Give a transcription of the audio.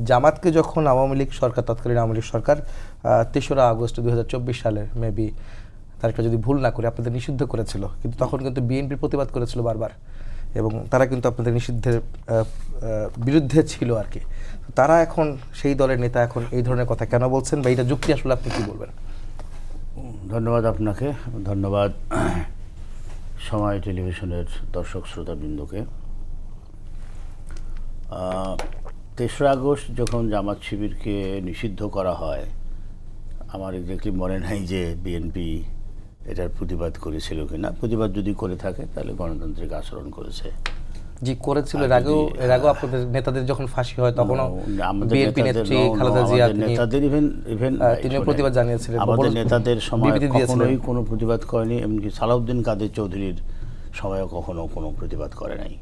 জামাতকে যখন আওয়ামী লীগ সরকার, তৎকালীন আওয়ামী লীগ সরকার ৩রা আগস্ট ২০২৪ সালের মেবি তারিখটা যদি ভুল না করি আপনাদের নিষিদ্ধ করেছিল, কিন্তু তখন কিন্তু বিএনপি প্রতিবাদ করেছিল বারবার এবং তারা কিন্তু আপনাদের নিষিদ্ধের বিরুদ্ধে ছিল আর কি। তারা এখন সেই দলের নেতা এখন এই ধরনের কথা কেন বলছেন বা এটা যুক্তি আসলে আপনি কি বলবেন? ধন্যবাদ আপনাকে, ধন্যবাদ সময় টেলিভিশনের দর্শক শ্রোতাবৃন্দকে। ৩রা আগস্ট যখন জামাত শিবিরকে নিষিদ্ধ করা হয়, আমার এক্স্যাক্টলি মনে নাই যে বিএনপি এটার প্রতিবাদ করেছিল কিনা। প্রতিবাদ যদি করে থাকে তাহলে গণতান্ত্রিক আচরণ করেছে। জি করেছিল। এর আগেও আপনাদের নেতাদের যখন ফাঁসি হয় তখনও বিএনপি নেত্রী খালেদা জিয়া নেতাদের ইভেন তিনি প্রতিবাদ জানিয়েছিলেন। আমাদের নেতাদের সময় কখনোই কোনো প্রতিবাদ করেনি, এমনকি সালাউদ্দিন কাদের চৌধুরীর সময়ও কখনো কোনো প্রতিবাদ করে নাই।